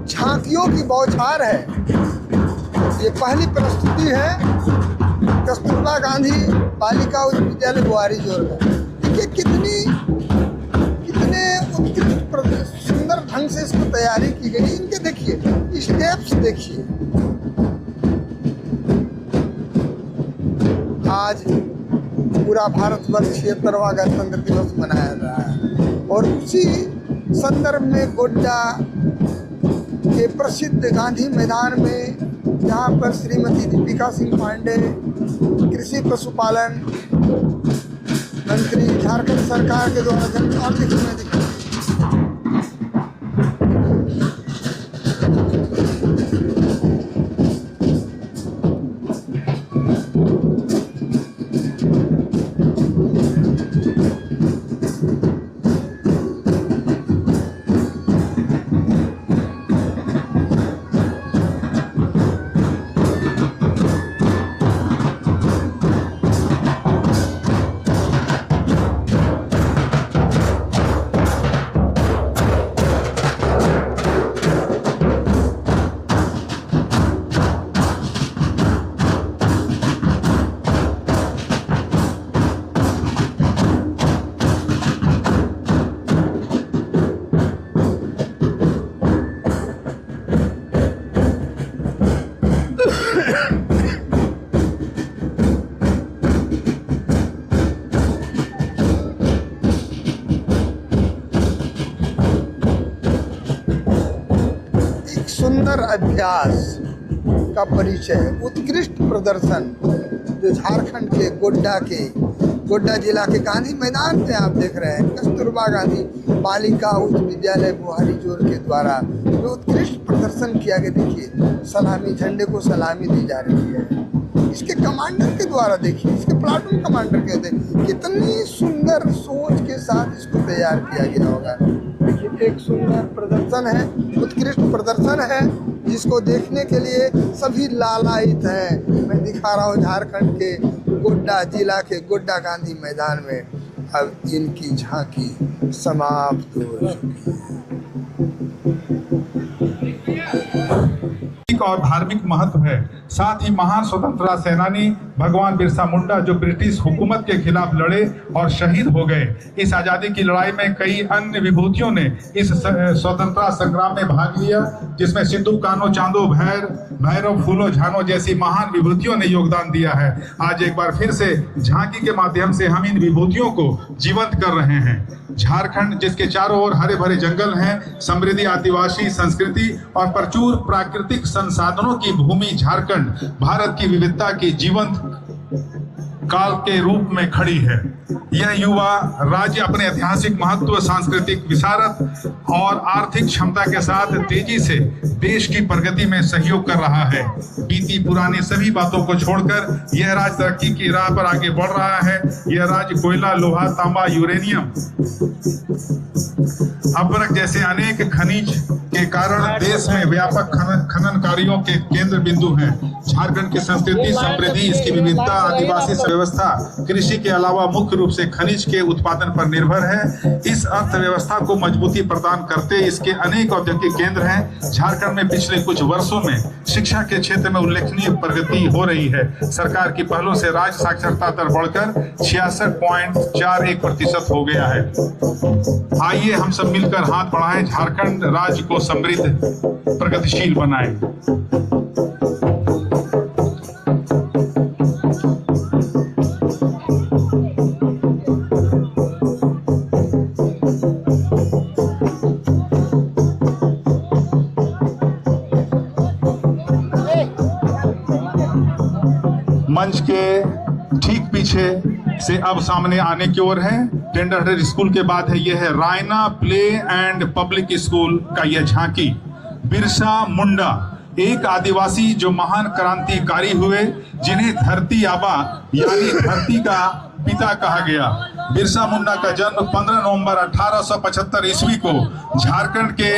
झांकियों की बौछार है। ये पहली प्रस्तुति है कस्तूरबा गांधी बालिका उच्च विद्यालय बुआरी जोर में। देखिए कितने उत्कृष्ट सुंदर ढंग से इसको तैयारी की गई। इनके देखिए स्टेप्स देखिए। आज पूरा भारतवर्ष 76वां गणतंत्र दिवस मनाया जा रहा है और उसी संदर्भ में गोड्डा के प्रसिद्ध गांधी मैदान में जहाँ पर श्रीमती दीपिका सिंह पांडे कृषि पशुपालन मंत्री झारखंड सरकार के द्वारा सुंदर अभ्यास का परिचय, उत्कृष्ट प्रदर्शन जो झारखंड के गोड्डा जिला के गांधी मैदान में आप देख रहे हैं। कस्तूरबा गांधी बालिका उच्च विद्यालय बुआरी जोर के द्वारा जो उत्कृष्ट प्रदर्शन किया गया। देखिए सलामी, झंडे को सलामी दी जा रही है। इसके कमांडर के द्वारा देखिए, इसके प्लाटून कमांडर के कितनी सुंदर सोच के साथ इसको तैयार किया गया होगा। देखिए एक सुंदर प्रदर्शन है, उत्कृष्ट प्रदर्शन है जिसको देखने के लिए सभी लालायित हैं। मैं दिखा रहा हूँ झारखंड के गोड्डा जिला के गोड्डा गांधी मैदान में अब इनकी झांकी समाप्त हो चुकी है। और धार्मिक महत्व है। साथ ही महान स्वतंत्रता सेनानी भगवान बिरसा मुंडा जो ब्रिटिश हुकूमत के खिलाफ लड़े और शहीद हो गए। इस आज़ादी की लड़ाई में कई अन्य विभूतियों ने इस स्वतंत्रता संग्राम में भाग लिया, जिसमें सिंधु कान्हो चांदो भैरव फूलो झानो जैसी महान विभूतियों ने योगदान दिया है। आज एक बार फिर से झांकी के माध्यम से हम इन विभूतियों को जीवंत कर रहे हैं। झारखंड जिसके चारों ओर हरे भरे जंगल हैं, समृद्धि आदिवासी संस्कृति और प्रचुर प्राकृतिक संसाधनों की भूमि झारखंड भारत की विविधता की जीवंत काल के रूप में खड़ी है। यह युवा राज्य अपने ऐतिहासिक महत्व, सांस्कृतिक विशारद और आर्थिक क्षमता के साथ तेजी से देश की प्रगति में सहयोग कर रहा है। बीती पुरानी सभी बातों को छोड़कर यह राज्य तरक्की की राह पर आगे बढ़ रहा है। यह राज्य कोयला, लोहा, तांबा, यूरेनियम, अभ्रक जैसे अनेक खनिज के कारण देश में व्यापक खनन कार्यों के केंद्र बिंदु है। झारखंड की संस्कृति, समृद्धि, इसकी विविधता, आदिवासी व्यवस्था कृषि के अलावा मुख्य रूप से खनिज के उत्पादन पर निर्भर है। इस अर्थव्यवस्था को मजबूती प्रदान करते इसके अनेक औद्योगिक केंद्र हैं। झारखंड में पिछले कुछ वर्षों में शिक्षा के क्षेत्र में उल्लेखनीय प्रगति हो रही है। सरकार की पहलों से राज्य साक्षरता दर बढ़कर 66.41% हो गया है। आइए हम सब मिलकर हाथ बढ़ाएं, झारखंड राज्य को समृद्ध प्रगतिशील बनाएं। मंच के ठीक पीछे से अब सामने आने की ओर है टेंडरहट स्कूल के बाद है यह है Raina play and public school का यह झांकी। बिरसा मुंडा एक आदिवासी जो महान क्रांतिकारी हुए, जिन्हें धरती आबा यानी धरती का पिता कहा गया। बिरसा मुंडा का जन्म 15 नवंबर 1875 ईस्वी को झारखंड के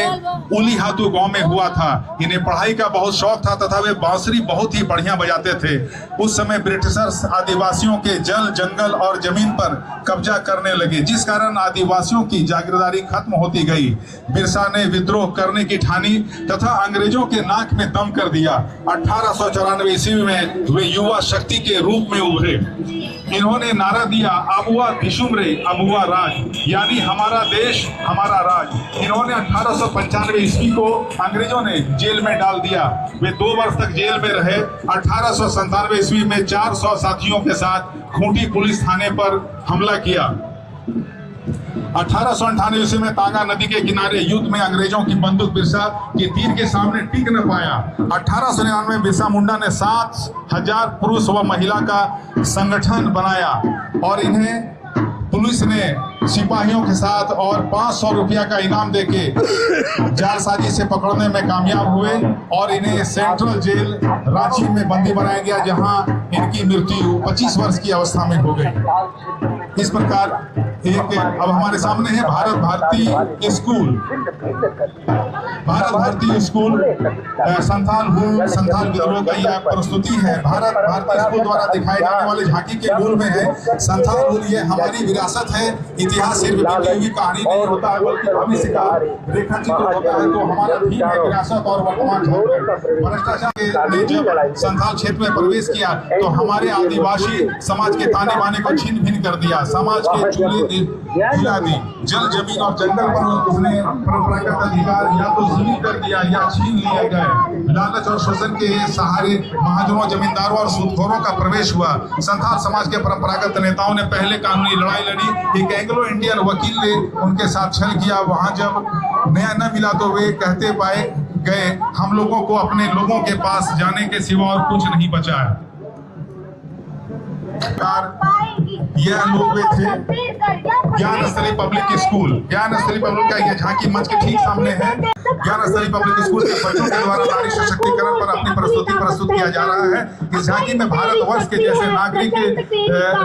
उलीहातू गांव में हुआ था। इन्हें पढ़ाई का बहुत शौक था तथा वे बांसुरी बहुत ही बढ़िया बजाते थे। उस समय ब्रिटिशर्स आदिवासियों के जल, जंगल और जमीन पर कब्जा करने लगे, जिस कारण आदिवासियों की जागीरदारी खत्म होती गई। बिरसा ने विद्रोह करने की ठानी तथा अंग्रेजों के नाक में दम कर दिया। 1894 ईस्वी में वे युवा शक्ति के रूप में उभरे। इन्होंने नारा दिया, अमुआ दिशुमरे अमुआ राज, यानी हमारा देश हमारा राज। इन्होंने 1895 ईस्वी को अंग्रेजों ने जेल में डाल दिया। वे 2 वर्ष तक जेल में रहे। 1897 ईस्वी में 400 साथियों के साथ खूंटी पुलिस थाने पर हमला किया। 1898 ईस्वी में तांगा नदी के किनारे युद्ध में अंग्रेजों की बंदूक बिरसा के तीर के सामने टिक न पाया। 1899 में बिरसा मुंडा ने 7000 पुरुष व महिला का संगठन बनाया और इन्हें पुलिस ने सिपाहियों के साथ और 500 रुपया का इनाम देके जालसाजी से पकड़ने में कामयाब हुए और इन्हें सेंट्रल जेल रांची में बंदी बनाया गया, जहां इनकी मृत्यु 25 वर्ष की अवस्था में हो गई। इस प्रकार एक अब हमारे सामने है भारत भारती स्कूल। भारत भारती स्कूल संथाल विद्रोह का यह प्रस्तुति है। भारत भारती स्कूल द्वारा दिखाए जाने वाले झांकी के मूल में है संथाल हुल। ये हमारी विरासत है। इतिहास सिर्फ लिखी हुई कहानी नहीं होता है, बल्कि भविष्य का रेखाचित्र होता है। तो हमारा थीम है विरासत और वर्तमान। भ्रष्टाचार ने जब संथाल क्षेत्र में प्रवेश किया तो हमारे आदिवासी समाज के ताने बाने को छीन भिन कर दिया। समाज के चूल्हे हिला दी। जल, जमीन और जंगल पर उसने परंपरागत अधिकार या तो जमीन कर दिया या छीन लिए गए। लालच और शोषण के सहारे महाजनों, जमींदारों और सूदखोरों का प्रवेश हुआ। संथाल समाज के परंपरागत नेताओं ने पहले कानूनी लड़ाई लड़ी। एक एंग्लो इंडियन वकील ने उनके साथ छल किया। वहां जब न्याय न मिला तो वे कहते पाए गए, हम लोगों को अपने लोगों के पास जाने के सिवा और कुछ नहीं बचा है। यह लोग वे थे Gyansthali public school. Gyansthali public का यह झांकी मंच के ठीक सामने है। ज्ञानस्थली पब्लिक स्कूल के बच्चों के द्वारा नारी सशक्तिकरण पर अपनी प्रस्तुति प्रस्तुत किया जा रहा है। इस झांकी में भारतवर्ष के जैसे नागरिक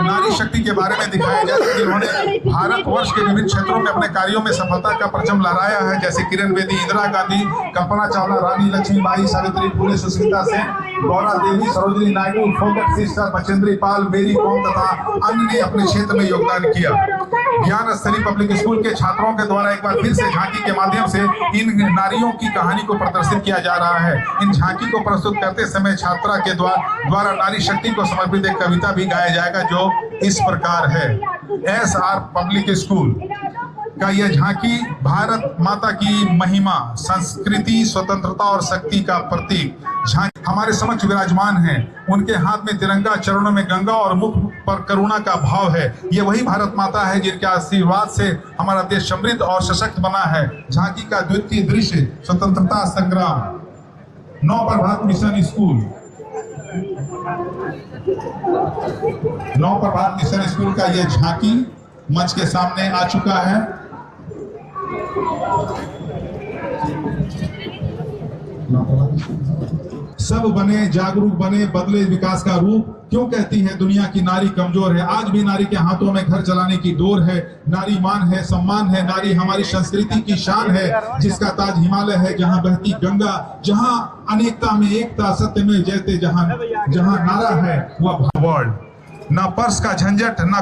नारी शक्ति के बारे में दिखाया जाता है, जिन्होंने भारतवर्ष के विभिन्न क्षेत्रों में अपने कार्यों में सफलता का परचम लहराया है, जैसे किरण बेदी, इंदिरा गांधी, कल्पना चावला, रानी लक्ष्मीबाई, सावित्री फुले, सुष्मिता सेन, गौरा देवी, सरोजिनी नायडू, फोगट सिस्टर, बचेंद्री पाल, मेरी कॉम तथा अन्य ने अपने क्षेत्र में योगदान किया। ज्ञानस्थली पब्लिक स्कूल के छात्रों के द्वारा एक बार फिर से झांकी के माध्यम से इन नारियों की कहानी को प्रदर्शित किया जा रहा है। इन झांकी को प्रस्तुत करते समय छात्रा के द्वारा नारी शक्ति को समर्पित एक कविता भी गाया जाएगा, जो इस प्रकार है। SR पब्लिक स्कूल का यह झांकी भारत माता की महिमा, संस्कृति, स्वतंत्रता और शक्ति का प्रतीक झांकी हमारे समक्ष विराजमान है। उनके हाथ में तिरंगा, चरणों में गंगा और मुख पर करुणा का भाव है। ये वही भारत माता है जिनके आशीर्वाद से हमारा देश समृद्ध और सशक्त बना है। झांकी का द्वितीय दृश्य स्वतंत्रता संग्राम। नव प्रभात मिशन स्कूल। नव प्रभात मिशन स्कूल का यह झांकी मंच के सामने आ चुका है। सब बने, जागरूक बने, बदले विकास का रूप। क्यों कहती है दुनिया की नारी कमजोर है? आज भी नारी के हाथों में घर चलाने की डोर है। नारी मान है, सम्मान है। नारी हमारी संस्कृति की शान है, जिसका ताज हिमालय है, जहां बहती गंगा, जहां अनेकता में एकता, सत्य में जयते, जहां नारा है वह वर्ल्ड। ना पर्स का झंझट, ना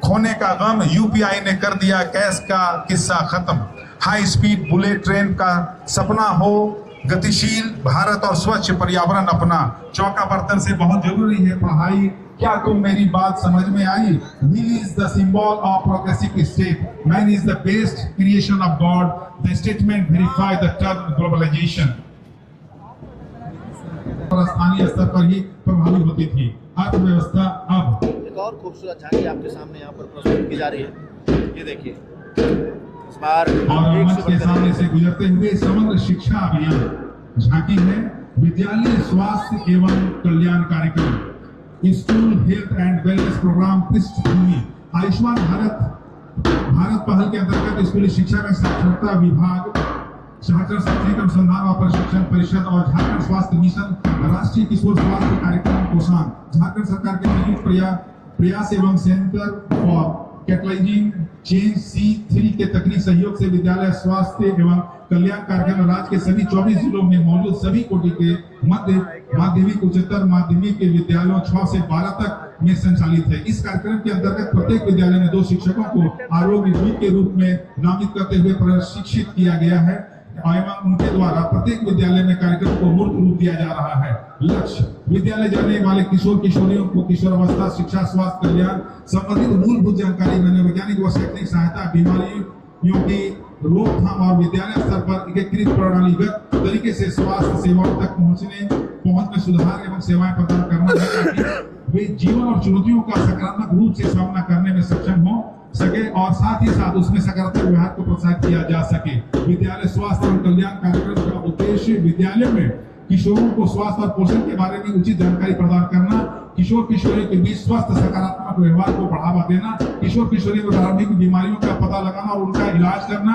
खोने का गम। यूपीआई ने कर दिया कैश का किस्सा खत्म। हाई स्पीड बुलेट ट्रेन का सपना हो, गतिशील भारत और स्वच्छ पर्यावरण अपना। चौका बर्तन से बहुत जरूरी है पढ़ाई। क्या तुम मेरी बात समझ में आई? Will is the symbol of progressive state. Man is the best creation of God. The statement verify the term globalization. स्थानीय स्तर पर ही प्रभावी होती थी अर्थव्यवस्था। अब एक और खूबसूरत झांकी आपके सामने यहाँ पर प्रस्तुत की जा रही है। ये देखिए, इस बार और मंच के सामने से गुजरते हुए समग्र शिक्षा अभियान झांकी है। विद्यालय स्वास्थ्य एवं कल्याण कार्यक्रम, school health and wellness program पृष्ठभूमि। आयुष्मान भारत पहल के अंतर्गत स्कूली शिक्षा में साक्षरता विभाग, झारखंड शैक्षणिक अनुसंधान और प्रशिक्षण परिषद और झारखंड स्वास्थ्य मिशन, राष्ट्रीय किशोर स्वास्थ्य कार्यक्रम कोषांग, झारखंड सरकार के नियुक्त प्रयास एवं centre for catalysing change C3 के तकनीक सहयोग से विद्यालय स्वास्थ्य एवं कल्याण कार्यक्रम राज्य के सभी 24 जिलों में मौजूद सभी कोटि के मध्य माध्यमिक उच्चतर माध्यमिक के विद्यालयों 6 से 12 तक में संचालित है। इस कार्यक्रम के अंतर्गत प्रत्येक विद्यालय में 2 शिक्षकों को आरोग्य दूत के रूप में नामित करते हुए प्रशिक्षित किया गया है एवं उनके द्वारा प्रत्येक विद्यालय में कार्यक्रम को मूर्त रूप दिया जा रहा है। लक्ष्य विद्यालय जाने वाले किशोर किशोरियों को किशोरावस्था शिक्षा स्वास्थ्य कल्याण संबंधित मूलभूत जानकारी मनोवैज्ञानिक व शैक्षणिक सहायता बीमारियों की रोकथाम और विद्यालय स्तर पर एकीकृत प्रणालीगत तरीके से स्वास्थ्य सेवाओं तक पहुंच में सुधार एवं सेवाएं प्रदान करना है ताकि वे जीवन और चुनौतियों का सकारात्मक रूप से सामना करने में सक्षम हो सके और साथ ही साथ उसमें सकारात्मक व्यवहार को प्रोत्साहित किया जा सके। विद्यालय स्वास्थ्य एवं कल्याण कार्यक्रम का उद्देश्य विद्यालय में किशोरों को स्वास्थ्य और पोषण के बारे में उचित जानकारी प्रदान करना, किशोर किशोरियों के बीच स्वस्थ सकारात्मक व्यवहार को बढ़ावा देना, किशोर किशोरियों में प्रारंभिक बीमारियों का पता लगाना और उनका इलाज करना,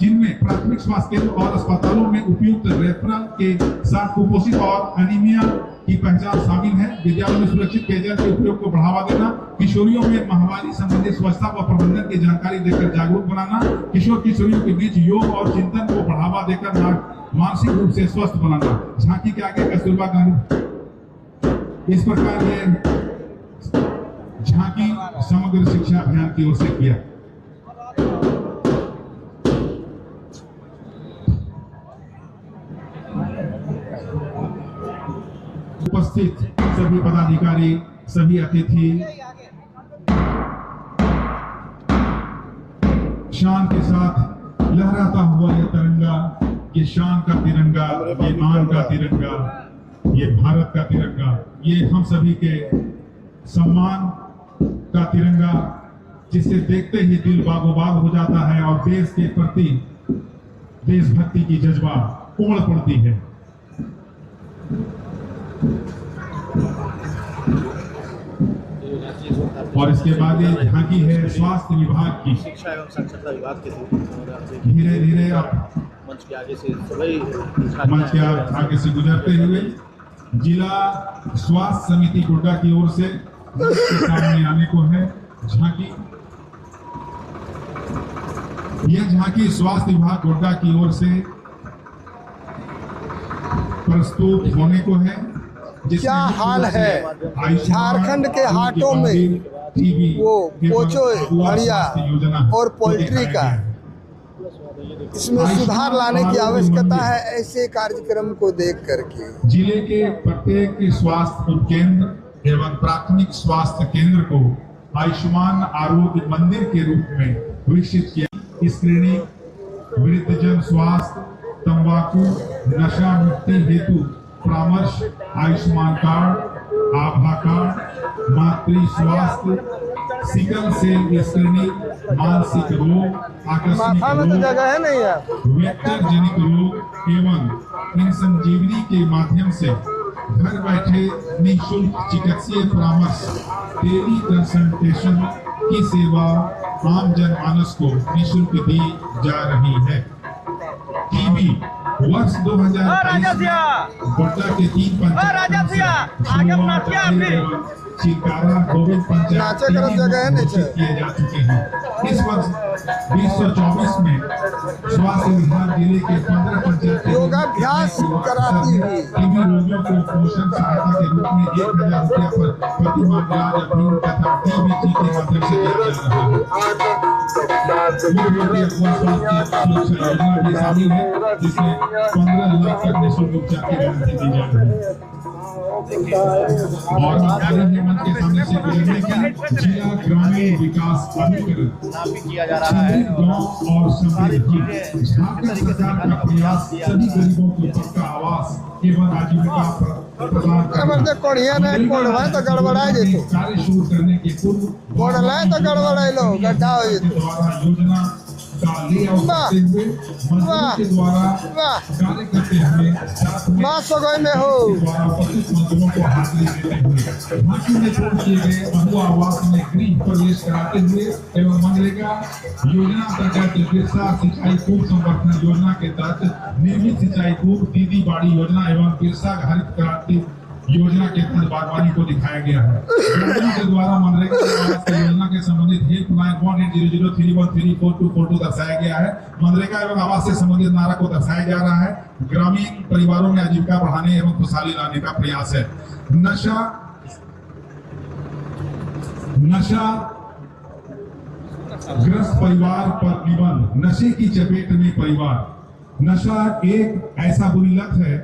जिनमें प्राथमिक स्वास्थ्य केंद्र और अस्पतालों में उपयुक्त रेफरल के साथ कुपोषित और एनीमिया की पहचान शामिल है। विद्यालयों में सुरक्षित पेयजल के उपयोग को बढ़ावा देना, किशोरियों में महामारी संबंधी स्वच्छता व प्रबंधन की जानकारी देकर जागरूक बनाना, किशोर किशोरियों के बीच योग और चिंतन को बढ़ावा देकर मानसिक रूप से स्वस्थ बनाना। झांकी के आगे कस्तूरबा गांधी इस प्रकार ये झांकी समग्र शिक्षा अभियान की ओर से किया। उपस्थित सभी पदाधिकारी, सभी अतिथि शान के साथ लहराता हुआ यह तिरंगा, ये शान का तिरंगा, ये मान का तिरंगा, ये भारत का तिरंगा, ये हम सभी के सम्मान का तिरंगा, जिसे देखते ही दिल बागोबाग हो जाता है और देश के प्रति देशभक्ति की जज्बा उमड़ पड़ती है। और इसके बाद ये झांकी है स्वास्थ्य विभाग की। शिक्षा एवं साक्षरता विभाग के धीरे धीरे आप मंच के आगे से सभी मंच के आगे से गुजरते हुए जिला स्वास्थ्य समिति गोड्डा की ओर से के सामने आने को है झांकी। यह झांकी स्वास्थ्य विभाग गोड्डा की ओर से प्रस्तुत होने को है। क्या हाल है झारखंड के हाटों में वो पोचो बढ़िया और पोल्ट्री का, इसमें सुधार लाने की आवश्यकता है। ऐसे कार्यक्रम को देख करके जिले के प्रत्येक स्वास्थ्य उपकेंद्र एवं प्राथमिक स्वास्थ्य केंद्र को आयुष्मान आरोग्य मंदिर के रूप में विकसित किया। स्क्रीनिंग, वृद्धजन स्वास्थ्य, तंबाकू नशा मुक्ति हेतु परामर्श, आयुष्मान कार्ड, आभा कार्ड, मातृ स्वास्थ्य, सिकल सेल स्क्रीनिंग, मानसिक रोग, आकस्मिक रोग, वेक्टर जनित रोग एवं इन संजीवनी के माध्यम से घर बैठे निःशुल्क चिकित्सीय परामर्श, टेली कंसल्टेशन की सेवा आम जनमानस को निःशुल्क दी जा रही है। टीबी वर्ष 2023 गोड्डा के 3 पंचायत चिलकारा गोविंद पंचायत किए जा चुके हैं। इस वर्ष 2024 में स्वास्थ्य विभाग जिले के 15 पंचायत योगाभ्यास कराती हुई टीबी रोगियों को पोषण सहायता के रूप में 1000 रुपया पर प्रति माह ब्याज अफीम तथा टीबी के माध्यम से दिया जा रहा है। सुरक्षा योजना भी शामिल है, जिसमें 15 लाख तक निःशुल्क उपचार की गारंटी दी जा रही है। और मंच के सामने से गुजरने की जिला ग्रामीण विकास अभिकरण किया जा रहा है गाँव और समृद्धि झारखंड सरकार का प्रयास सभी गरीबों को पक्का आवास एवं आजीविका प्रदान करना। तो गड़बड़ा जेतो कार्य शुरू करने के पूर्व तो गड़बड़ा लो गड्ढा हो जेतो योजना का लेआउट करते हुए मजदूरों के द्वारा कार्य करते हुए में हो द्वारा उपस्थित मजदूरों को हाजिरी देते हुए झांकी में छोड़ दिए गए बहु आवास में गृह प्रवेश कराते हुए एवं मनरेगा योजना अंतर्गत बिरसा सिंचाई कूप संवर्धन योजना के तहत निर्मित सिंचाई कूप, दीदी बाड़ी योजना एवं बिरसा हरित क्रांति योजना के तहत बागवानी को दिखाया गया है। ग्रामीणों के द्वारा मनरेगा योजना के संबंधित हेल्पलाइन 180031344242 दर्शाया गया है। मनरेगा एवं आवास से संबंधित नारा को दर्शाया जा रहा है। ग्रामीण परिवारों में आजीविका बढ़ाने एवं खुशहाली लाने का प्रयास है। नशा ग्रस्त परिवार पर निबंध। नशे की चपेट में परिवार। नशा एक ऐसा बुरी लत है,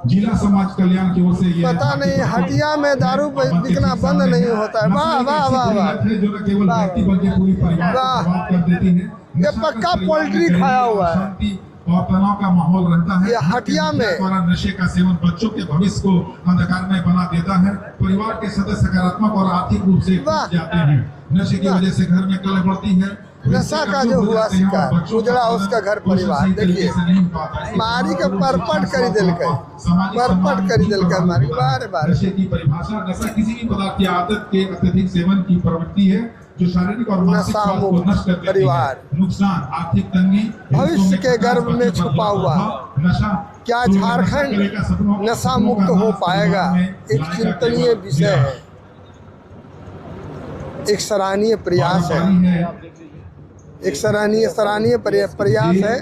जिला समाज कल्याण की ओर से ये पता नहीं हटिया में दारू बिकना बंद नहीं होता है। वाह वाह वाह वाह, जो न केवल व्यक्ति बल्कि पूरी परिवार को बर्बाद कर देती है। ये पक्का पोल्ट्री खाया हुआ है। शांति और तनाव का माहौल रहता है। ये हटिया में द्वारा नशे का सेवन बच्चों के भविष्य को अंधकार में बना देता है। परिवार के सदस्य सकारात्मक और आर्थिक रूप से टूट जाते हैं। नशे की वजह से घर में कलह बढ़ती है। नशा का जो हुआ शिकार उजड़ा उसका घर परिवार। देखिए मारी के परपट करी दिल के, परपट करी दिल के मारी बार बार। नशे की परिभाषा नशा किसी भी पदार्थ की आदत के अत्यधिक सेवन की प्रवृत्ति है जो शारीरिक और मानसिक स्वास्थ्य को नष्ट कर देती है। नुकसान, आर्थिक तंगी, भविष्य के गर्भ में छुपा हुआ नशा। क्या झारखंड नशा मुक्त हो पाएगा, एक चिंतनीय विषय है, एक सराहनीय प्रयास है, एक सराहनीय प्रयास है।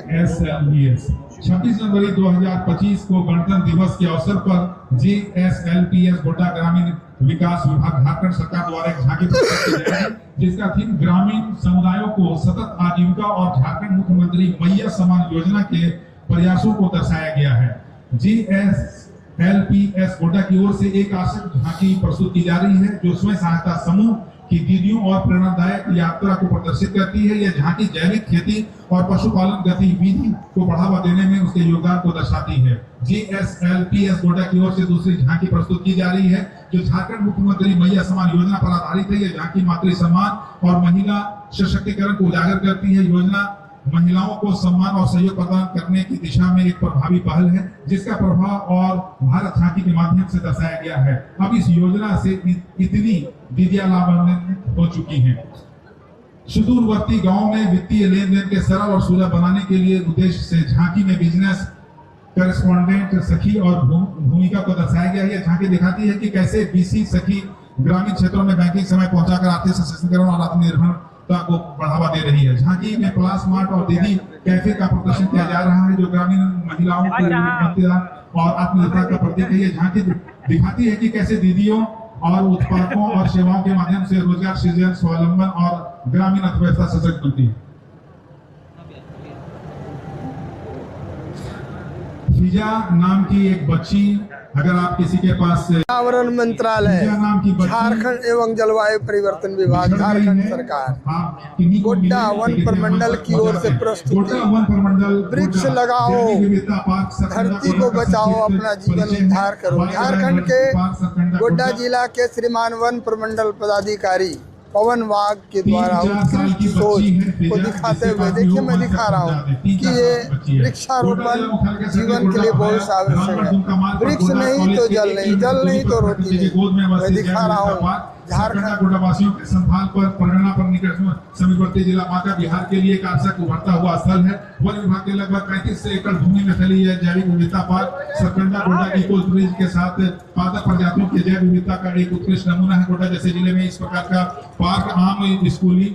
26 जनवरी 2025 को गणतंत्र दिवस के अवसर पर GSLPS गोड्डा ग्रामीण विकास विभाग झारखंड सरकार द्वारा एक झांकी प्रस्तुत की जाएगी, जिसका थीम ग्रामीण समुदायों को सतत आजीविका और झारखंड मुख्यमंत्री मैया समान योजना के प्रयासों को दर्शाया गया है। GSLPS गोड्डा की ओर से एक आकर्षक झांकी प्रस्तुत की जा रही है जो स्वयं सहायता समूह की दीदियों और प्रेरणादायक यात्रा को प्रदर्शित करती है। यह झांकी जैविक खेती और पशुपालन गतिविधि को बढ़ावा देने में उसके योगदान को दर्शाती है। GSLPS गोड्डा की ओर से दूसरी झांकी प्रस्तुत की जा रही है जो झारखंड मुख्यमंत्री मैया समान योजना पर आधारित है। यह झांकी मातृ सम्मान और महिला सशक्तिकरण को उजागर करती है। योजना महिलाओं को सम्मान और सहयोग प्रदान करने की दिशा में एक प्रभावी पहल है जिसका प्रभाव और भारत झांकी के माध्यम से दर्शाया गया है। अब इस योजना से इतनी दीदियां लाभान्वित हो चुकी हैं। सुदूरवर्ती गांव में वित्तीय लेन देन के सरल और सुलभ बनाने के लिए उद्देश्य से झांकी में बिजनेस करेस्पॉन्डेंट सखी और भूमिका को दर्शाया गया है। यह झांकी दिखाती है कि कैसे BC सखी ग्रामीण क्षेत्रों में बैंकिंग समय पहुंचाकर आर्थिक सशक्तिकरण और आत्मनिर्भरता को बढ़ावा दे रही है। झांकी में प्लास मार्ट और दीदी कैफे का प्रदर्शन किया जा रहा है जो ग्रामीण महिलाओं की और आत्मनिर्भरता का प्रतीक है। यह झांकी दिखाती है कि कैसे दीदियों और उत्पादों और सेवाओं के माध्यम से रोजगार सृजन, स्वावलंबन और ग्रामीण अर्थव्यवस्था सशक्त बनती है। फिजा नाम की एक बच्ची, अगर आप किसी के पास पर्यावरण मंत्रालय, झारखंड एवं जलवायु परिवर्तन विभाग, झारखंड सरकार, गोड्डा वन प्रमंडल की ओर से प्रस्तुति। वृक्ष लगाओ, धरती को बचाओ, अपना जीवन उद्धार करो। झारखंड के गोड्डा जिला के श्रीमान वन प्रमंडल पदाधिकारी पवन वाघ के द्वारा उत्कृष्ट सोच को दिखाते हुए, देखिए मैं दिखा रहा हूँ कि ये वृक्षारोपण जीवन के लिए बहुत आवश्यक है। वृक्ष नहीं तो जल नहीं, जल नहीं तो रोटी नहीं। मैं दिखा रहा हूँ झारखंड गोड्डावासियों के संथाल पर प्रेरणा पर निकट समीपवर्ती जिला बांका बिहार के लिए एक आकर्षक उभरता हुआ स्थल है। वन विभाग के लगभग 35 एकड़ भूमि में फैली है जैविक विविधता पार्क सरकंडा गोड्डा इको टूरिज्म के साथ पादप प्रजातियों की जैव विविधता का एक उत्कृष्ट नमूना है। गोड्डा जैसे जिले में इस प्रकार का पार्क आम स्कूली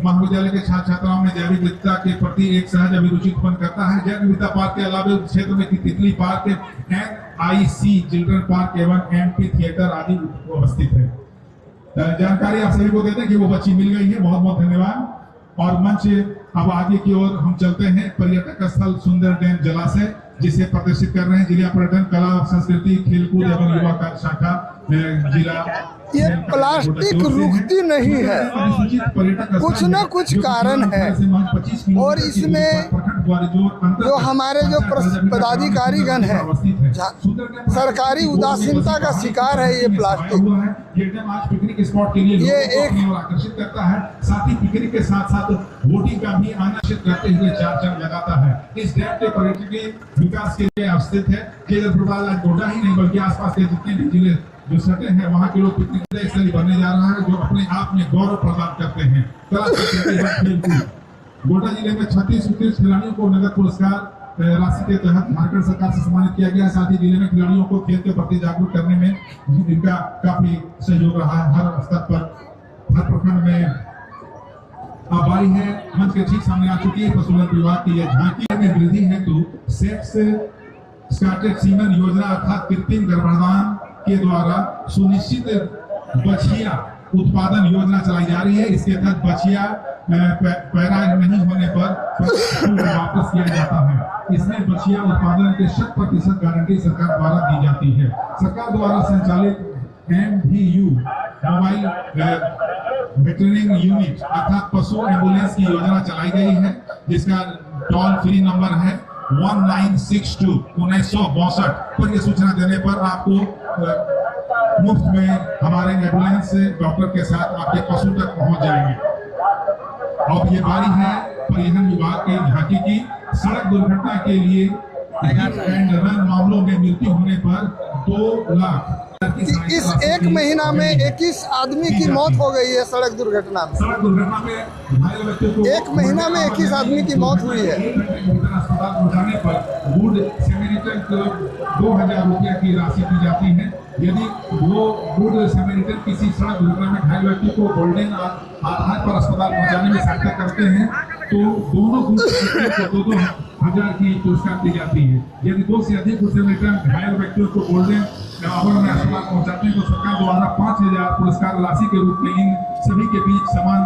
महाविद्यालय के छात्र छात्राओं में जैविक विविधता के प्रति एक सहज अभिरुचि उत्पन्न करता है। जैव विविधता पार्क के अलावा क्षेत्र में तितली पार्क, NIC चिल्ड्रन पार्क एवं MP थिएटर आदि उपस्थित है। जानकारी आप सभी को देते हैं कि वो बच्ची मिल गई है। बहुत बहुत धन्यवाद। और मंच अब आगे की ओर हम चलते हैं। पर्यटक स्थल सुंदर डैम जलाशय जिसे प्रदर्शित कर रहे हैं जिला पर्यटन, कला, संस्कृति, खेलकूद एवं युवा कार्य शाखा जिला। ये प्लास्टिक रुकती नहीं है, कुछ न कुछ कारण है। और इसमें जो हमारे जो पदाधिकारीगण हैं, सरकारी उदासीनता का शिकार है ये प्लास्टिक। पिकनिक स्पॉट के लिए ये एक आकर्षित करता है, साथ ही पिकनिक के साथ साथ बोटिंग का भी आकर्षित करते हुए चार लगाता है। इस डैम के पर्यटकीय विकास के लिए अवस्थित है। केवल गोड्डा ही नहीं बल्कि आसपास के जितने भी जिले जो सटे हैं वहाँ के लोग पिकनिक स्थल बनने जा रहा है जो अपने आप में गौरव प्रदान करते हैं। गोड्डा जिले में 36 उत्कृष्ट खिलाड़ियों को नगद पुरस्कार राशि के तहत झारखंड सरकार से सम्मानित किया गया। साथ ही जिले में खिलाड़ियों को खेल के प्रति जागरूक करने में इनका काफी सहयोग रहा है। हर स्तर पर, हर प्रखंड में आबादी है। मंच के ठीक सामने आ चुकी है पशुधन विभाग की यह झांकी में वृद्धि हेतु सेक्स स्टार्टेड सीमन योजना अर्थात कृत्रिम गर्भाधान के द्वारा सुनिश्चित बछिया उत्पादन योजना चलाई जा रही है। इसके तहत बछिया पैरा नहीं होने पर वापस किया जाता है। इसमें बछिया उत्पादन के 100% गारंटी सरकार द्वारा दी जाती है। सरकार द्वारा संचालित MVU मोबाइल वेटरनिंग यूनिट अर्थात पशु एम्बुलेंस की योजना चलाई गई है, जिसका टोल फ्री नंबर है 1962 पर यह सूचना देने पर आपको मुफ्त में हमारे एम्बुलेंस डॉक्टर के साथ आपके पशु तक पहुंच जाएंगे। और ये बारी है परिवहन विभाग की झांकी की। सड़क दुर्घटना के लिए एंड रन मामलों में मृत्यु होने पर 2 लाख इस एक महीना में 21 आदमी की मौत हो गई है सड़क दुर्घटना में। सड़क दुर्घटना में घायल व्यक्तियों को एक महीना में 21 आदमी की मौत हुई है। अस्पताल पहुंचाने पर वुड सेमेरिटन को 2000 रुपया की राशि दी जाती है। यदि वो वुड सेमेरिटन किसी सड़क दुर्घटना में घायल व्यक्ति को गोल्डन आधार पर अस्पताल पहुंचाने में सहायता करते हैं तो दोनों को 2,000 की पुरस्कार दी जाती है। यदि 2 से अधिक वुड सेमेरिटन घायल व्यक्तियों को गोल्डन आवर में अस्पताल पहुंचाते हैं तो सरकार द्वारा 5,000 पुरस्कार राशि के रूप में इन सभी के बीच समान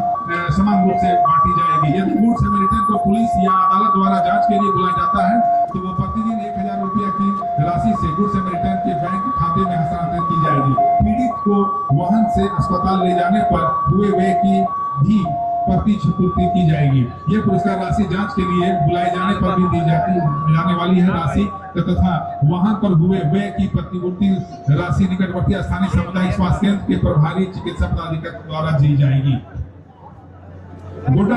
रूप से बांटी जाएगी। यदि गुड सेमेरिटन को पुलिस या अदालत द्वारा जांच के लिए बुलाया जाता है तो वो प्रतिदिन 1,000 रुपया की राशि से गुड सेमेरिटन के बैंक खाते में हस्तांतरित की जाएगी। पीड़ित को वाहन से अस्पताल ले जाने पर हुए व्यय की भी प्रतिपूर्ति की जाएगी। यह पुरस्कार राशि जांच के लिए बुलाए जाने पर भी दी जाने वाली है राशि तथा वहां पर हुए व्यय की प्रतिपूर्ति राशि निकटवर्ती स्थानीय सामुदायिक स्वास्थ्य केंद्र के प्रभारी चिकित्सा पदाधिकारी द्वारा दी जाएगी। गोड्डा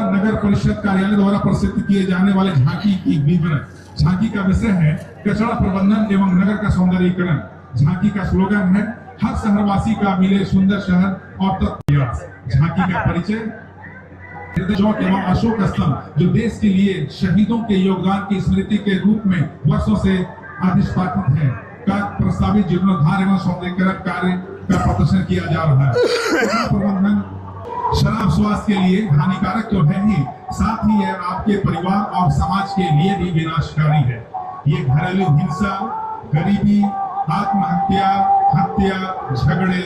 नगर परिषद कार्यालय द्वारा प्रसिद्ध किए जाने वाले झांकी की विवरण। झांकी का विषय है कचरा प्रबंधन एवं नगर का सौंदर्यीकरण। झांकी का स्लोगन है हर शहरवासी का मिले सुंदर शहर और तत्प्रयास। झांकी का परिचय चौक एवं अशोक स्तंभ जो देश के लिए शहीदों के योगदान की स्मृति के रूप में वर्षों से अधिष्ठापित है का प्रस्तावित जीर्णोद्धार एवं सौंदर्यीकरण कार्य का प्रदर्शन किया जा रहा है। प्रबंधन शराब स्वास्थ्य के लिए हानिकारक तो है ही, साथ ही यह आपके परिवार और समाज के लिए भी विनाशकारी है। ये घरेलू हिंसा, गरीबी, आत्महत्या, हत्या, झगड़े,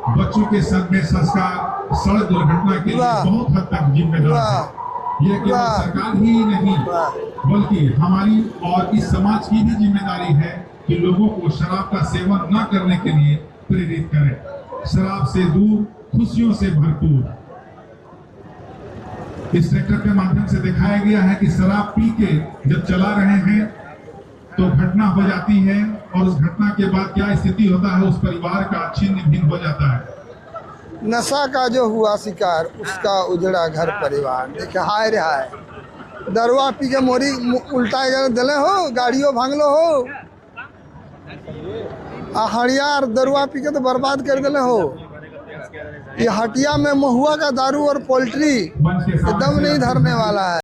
बच्चों के सदमे संस्कार, सड़क दुर्घटना के लिए बहुत हद तक जिम्मेदार है। यह केवल सरकार ही नहीं बल्कि हमारी और इस समाज की भी जिम्मेदारी है कि लोगों को शराब का सेवन न करने के लिए प्रेरित करें। शराब से दूर, खुशियों से भरपूर। इस ट्रैक्टर के माध्यम से दिखाया गया है कि शराब पी के जब चला रहे हैं तो घटना हो जाती है और उस घटना के बाद क्या स्थिति होता है उस परिवार का छिन्न भिन्न हो जाता है। नशा का जो हुआ शिकार उसका उजड़ा घर परिवार। देखे हाय रे हाय, दरुआ पी के मोरी उल्टा दिले हो, गाड़ियों भांगलो हो, हड़ियार दरुआ पी के तो बर्बाद कर दिले हो। ये हटिया में महुआ का दारू और पोल्ट्री एकदम नहीं धरने वाला है।